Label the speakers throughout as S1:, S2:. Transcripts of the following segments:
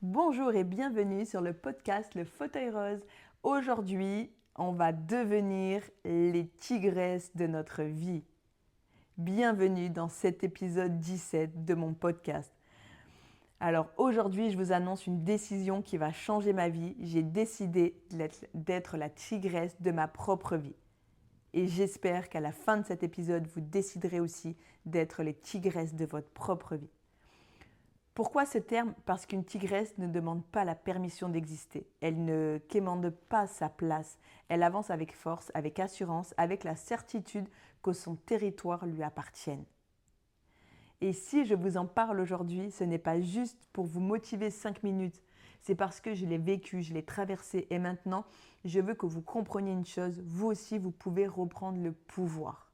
S1: Bonjour et bienvenue sur le podcast Le Fauteuil Rose. Aujourd'hui, on va devenir les tigresses de notre vie. Bienvenue dans cet épisode 17 de mon podcast. Alors aujourd'hui, je vous annonce une décision qui va changer ma vie. J'ai décidé d'être la tigresse de ma propre vie. Et j'espère qu'à la fin de cet épisode, vous déciderez aussi d'être les tigresses de votre propre vie. Pourquoi ce terme? Parce qu'une tigresse ne demande pas la permission d'exister. Elle ne quémande pas sa place. Elle avance avec force, avec assurance, avec la certitude que son territoire lui appartienne. Et si je vous en parle aujourd'hui, ce n'est pas juste pour vous motiver 5 minutes. C'est parce que je l'ai vécu, je l'ai traversé et maintenant, je veux que vous compreniez une chose. Vous aussi, vous pouvez reprendre le pouvoir.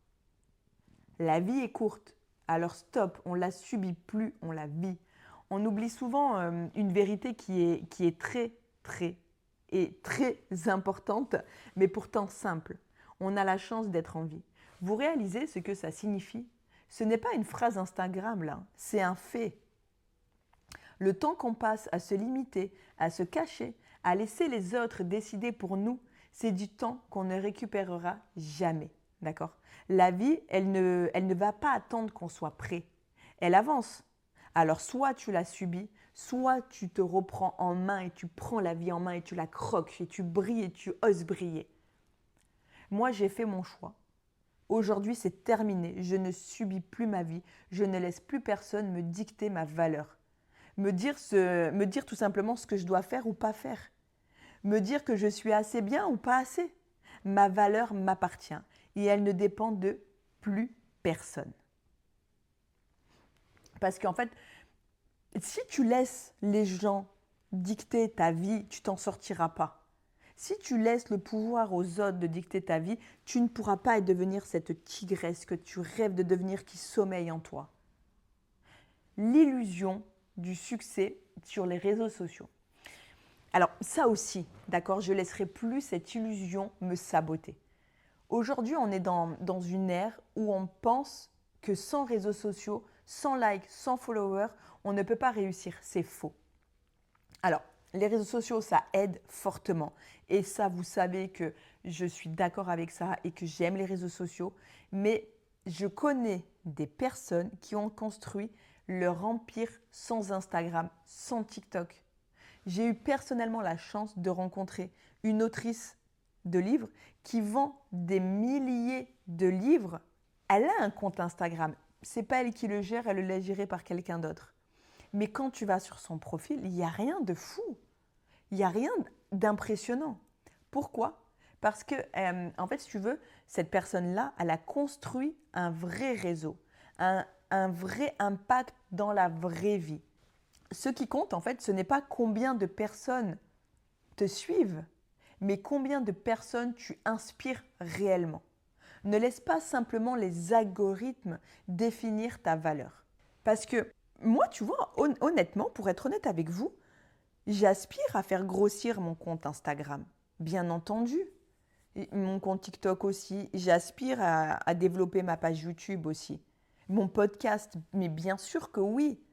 S1: La vie est courte, alors stop, on la subit plus, on la vit. On oublie souvent une vérité qui est très importante, mais pourtant simple. On a la chance d'être en vie. Vous réalisez ce que ça signifie? Ce n'est pas une phrase Instagram là, c'est un fait. Le temps qu'on passe à se limiter, à se cacher, à laisser les autres décider pour nous, c'est du temps qu'on ne récupérera jamais. D'accord? La vie, elle ne va pas attendre qu'on soit prêt. Elle avance. Alors soit tu la subis, soit tu te reprends en main et tu prends la vie en main et tu la croques et tu brilles et tu oses briller. Moi, j'ai fait mon choix. Aujourd'hui, c'est terminé. Je ne subis plus ma vie. Je ne laisse plus personne me dicter ma valeur. Me dire tout simplement ce que je dois faire ou pas faire. Me dire que je suis assez bien ou pas assez. Ma valeur m'appartient et elle ne dépend de plus personne. Parce qu'en fait, si tu laisses les gens dicter ta vie, tu t'en sortiras pas. Si tu laisses le pouvoir aux autres de dicter ta vie, tu ne pourras pas devenir cette tigresse que tu rêves de devenir qui sommeille en toi. L'illusion du succès sur les réseaux sociaux. Alors ça aussi, d'accord, je ne laisserai plus cette illusion me saboter. Aujourd'hui, on est dans une ère où on pense que sans réseaux sociaux, sans likes, sans followers, on ne peut pas réussir. C'est faux. Alors, les réseaux sociaux, ça aide fortement. Et ça, vous savez que je suis d'accord avec ça et que j'aime les réseaux sociaux. Mais je connais des personnes qui ont construit leur empire sans Instagram, sans TikTok. J'ai eu personnellement la chance de rencontrer une autrice de livres qui vend des milliers de livres. Elle a un compte Instagram. C'est pas elle qui le gère, elle le laisse gérer par quelqu'un d'autre. Mais quand tu vas sur son profil, il n'y a rien de fou. Il n'y a rien d'impressionnant. Pourquoi? Parce que, en fait, si tu veux, cette personne-là, elle a construit un vrai réseau, un vrai impact dans la vraie vie. Ce qui compte, en fait, ce n'est pas combien de personnes te suivent, mais combien de personnes tu inspires réellement. Ne laisse pas simplement les algorithmes définir ta valeur. Parce que moi, tu vois, honnêtement, pour être honnête avec vous, j'aspire à faire grossir mon compte Instagram, bien entendu. Et mon compte TikTok aussi. J'aspire à développer ma page YouTube aussi. Mon podcast, mais bien sûr que oui.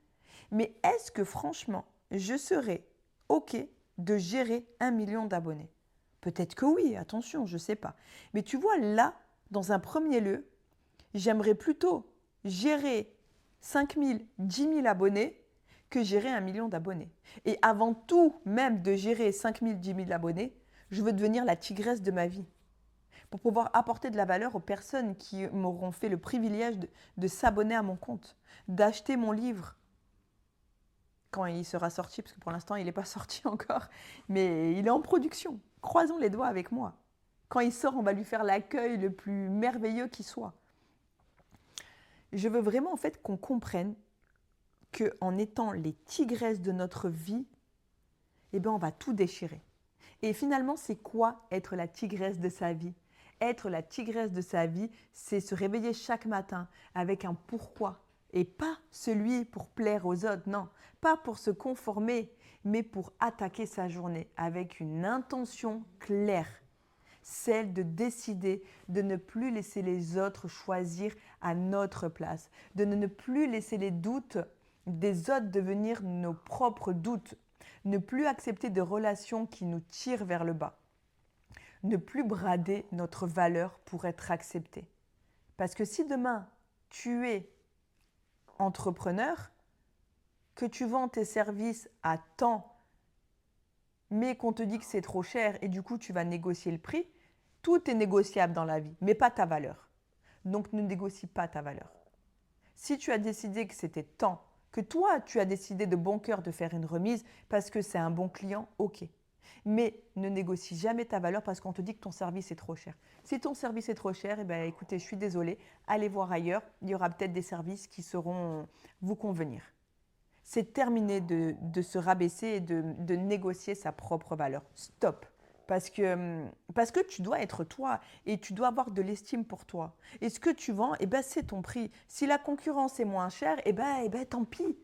S1: Mais est-ce que franchement, je serais OK de gérer 1 million d'abonnés? Peut-être que oui, attention, je ne sais pas. Mais tu vois, là, dans un premier lieu, j'aimerais plutôt gérer 5 000, 10 000 abonnés que gérer 1 million d'abonnés. Et avant tout, même de gérer 5 000, 10 000 abonnés, je veux devenir la tigresse de ma vie pour pouvoir apporter de la valeur aux personnes qui m'auront fait le privilège de s'abonner à mon compte, d'acheter mon livre quand il sera sorti, parce que pour l'instant, il n'est pas sorti encore, mais il est en production. Croisons les doigts avec moi. Quand il sort, on va lui faire l'accueil le plus merveilleux qui soit. Je veux vraiment en fait qu'on comprenne qu'en étant les tigresses de notre vie, eh ben, on va tout déchirer. Et finalement, c'est quoi être la tigresse de sa vie? Être la tigresse de sa vie, c'est se réveiller chaque matin avec un pourquoi. Et pas celui pour plaire aux autres, non. Pas pour se conformer, mais pour attaquer sa journée avec une intention claire. Celle de décider de ne plus laisser les autres choisir à notre place. De ne plus laisser les doutes des autres devenir nos propres doutes. Ne plus accepter de relations qui nous tirent vers le bas. Ne plus brader notre valeur pour être accepté. Parce que si demain, tu es entrepreneur, que tu vends tes services à temps, mais qu'on te dit que c'est trop cher et du coup tu vas négocier le prix, tout est négociable dans la vie, mais pas ta valeur. Donc ne négocie pas ta valeur. Si tu as décidé que c'était tant, que toi tu as décidé de bon cœur de faire une remise parce que c'est un bon client, ok. Mais ne négocie jamais ta valeur parce qu'on te dit que ton service est trop cher. Si ton service est trop cher, eh ben, écoutez, je suis désolée, allez voir ailleurs, il y aura peut-être des services qui sauront vous convenir. C'est terminé de se rabaisser et de négocier sa propre valeur. Stop. Parce que tu dois être toi et tu dois avoir de l'estime pour toi. Et ce que tu vends, eh ben, c'est ton prix. Si la concurrence est moins chère, eh ben, tant pis.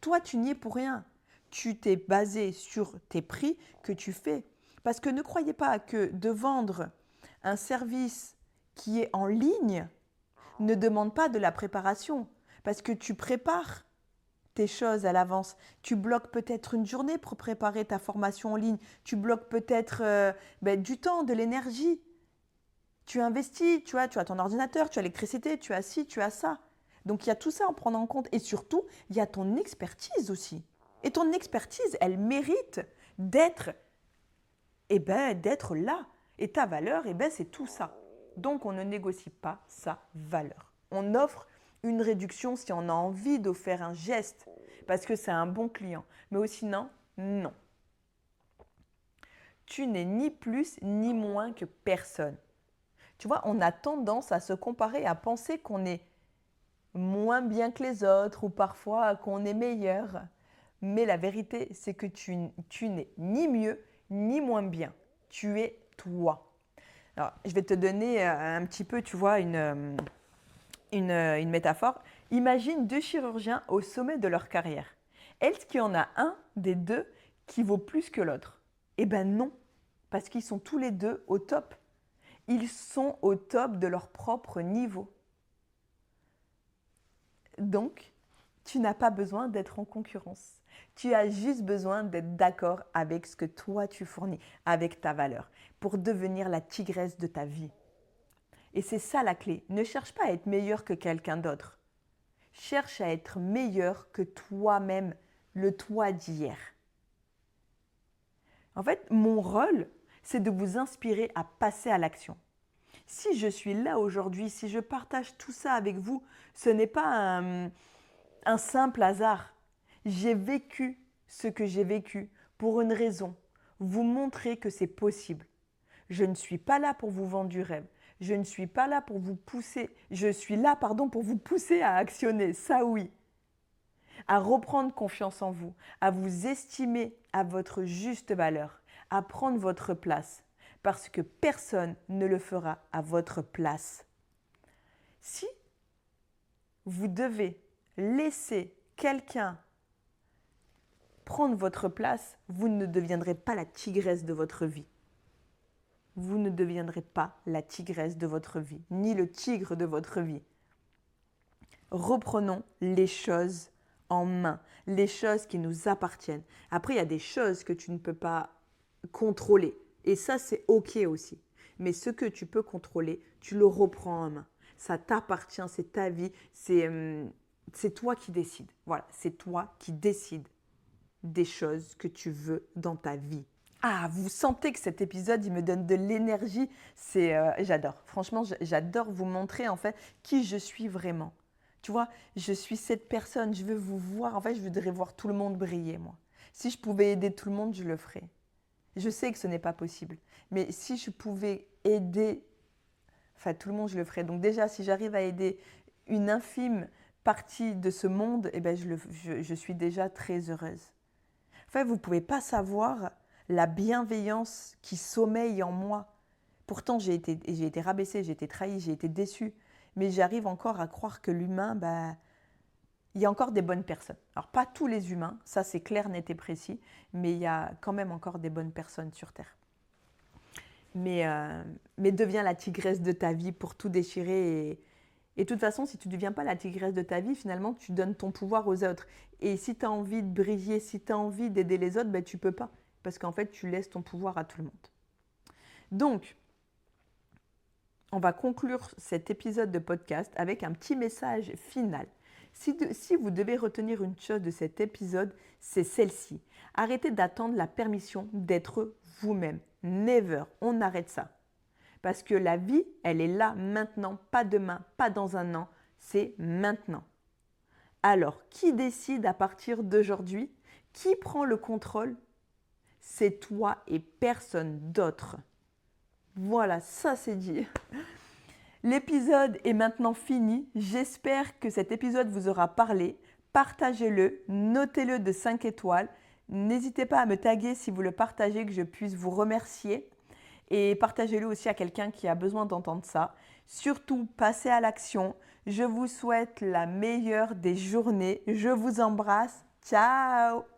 S1: Toi, tu n'y es pour rien. Tu t'es basé sur tes prix que tu fais. Parce que ne croyez pas que de vendre un service qui est en ligne ne demande pas de la préparation. Parce que tu prépares tes choses à l'avance. Tu bloques peut-être une journée pour préparer ta formation en ligne. Tu bloques peut-être du temps, de l'énergie. Tu investis, tu as ton ordinateur, tu as l'électricité, tu as ci, tu as ça. Donc il y a tout ça à en prendre en compte. Et surtout, il y a ton expertise aussi. Et ton expertise, elle mérite d'être d'être là. Et ta valeur, c'est tout ça. Donc on ne négocie pas sa valeur. On offre une réduction si on a envie de faire un geste parce que c'est un bon client. Mais aussi non, non. Tu n'es ni plus ni moins que personne. Tu vois, on a tendance à se comparer, à penser qu'on est moins bien que les autres ou parfois qu'on est meilleur. Mais la vérité, c'est que tu n'es ni mieux ni moins bien. Tu es toi. Alors, je vais te donner un petit peu, tu vois, une métaphore. Imagine deux chirurgiens au sommet de leur carrière. Est-ce qu'il y en a un des deux qui vaut plus que l'autre? Eh bien non, parce qu'ils sont tous les deux au top. Ils sont au top de leur propre niveau. Donc, tu n'as pas besoin d'être en concurrence. Tu as juste besoin d'être d'accord avec ce que toi tu fournis, avec ta valeur, pour devenir la tigresse de ta vie. Et c'est ça la clé. Ne cherche pas à être meilleur que quelqu'un d'autre. Cherche à être meilleur que toi-même, le toi d'hier. En fait, mon rôle, c'est de vous inspirer à passer à l'action. Si je suis là aujourd'hui, si je partage tout ça avec vous, ce n'est pas un simple hasard. J'ai vécu ce que j'ai vécu pour une raison. Vous montrer que c'est possible. Je ne suis pas là pour vous vendre du rêve. Je ne suis pas là pour vous pousser. Je suis là, pour vous pousser à actionner. Ça oui. À reprendre confiance en vous, à vous estimer à votre juste valeur, à prendre votre place. Parce que personne ne le fera à votre place. Si vous devez laisser quelqu'un prendre votre place, vous ne deviendrez pas la tigresse de votre vie. Vous ne deviendrez pas la tigresse de votre vie, ni le tigre de votre vie. Reprenons les choses en main, les choses qui nous appartiennent. Après, il y a des choses que tu ne peux pas contrôler. Et ça, c'est OK aussi. Mais ce que tu peux contrôler, tu le reprends en main. Ça t'appartient, c'est ta vie, c'est toi qui décides. Voilà, c'est toi qui décides des choses que tu veux dans ta vie. Ah, vous sentez que cet épisode, il me donne de l'énergie. J'adore. Franchement, j'adore vous montrer en fait qui je suis vraiment. Tu vois, je suis cette personne, je veux vous voir. En fait, je voudrais voir tout le monde briller, moi. Si je pouvais aider tout le monde, je le ferais. Je sais que ce n'est pas possible. Mais si je pouvais aider, tout le monde, je le ferais. Donc déjà, si j'arrive à aider une infime partie de ce monde, eh ben, je suis déjà très heureuse. En fait, vous ne pouvez pas savoir la bienveillance qui sommeille en moi. Pourtant, j'ai été rabaissée, j'ai été trahie, j'ai été déçue. Mais j'arrive encore à croire que l'humain, il y a encore des bonnes personnes. Alors, pas tous les humains, ça c'est clair, net et précis, mais il y a quand même encore des bonnes personnes sur Terre. Mais deviens la tigresse de ta vie pour tout déchirer Et de toute façon, si tu ne deviens pas la tigresse de ta vie, finalement, tu donnes ton pouvoir aux autres. Et si tu as envie de briller, si tu as envie d'aider les autres, ben, tu ne peux pas. Parce qu'en fait, tu laisses ton pouvoir à tout le monde. Donc, on va conclure cet épisode de podcast avec un petit message final. Si vous devez retenir une chose de cet épisode, c'est celle-ci. Arrêtez d'attendre la permission d'être vous-même. Never, on arrête ça. Parce que la vie, elle est là maintenant, pas demain, pas dans un an, c'est maintenant. Alors, qui décide à partir d'aujourd'hui? Qui prend le contrôle? C'est toi et personne d'autre. Voilà, ça c'est dit. L'épisode est maintenant fini. J'espère que cet épisode vous aura parlé. Partagez-le, notez-le de 5 étoiles. N'hésitez pas à me taguer si vous le partagez, que je puisse vous remercier. Et partagez-le aussi à quelqu'un qui a besoin d'entendre ça. Surtout, passez à l'action. Je vous souhaite la meilleure des journées. Je vous embrasse. Ciao!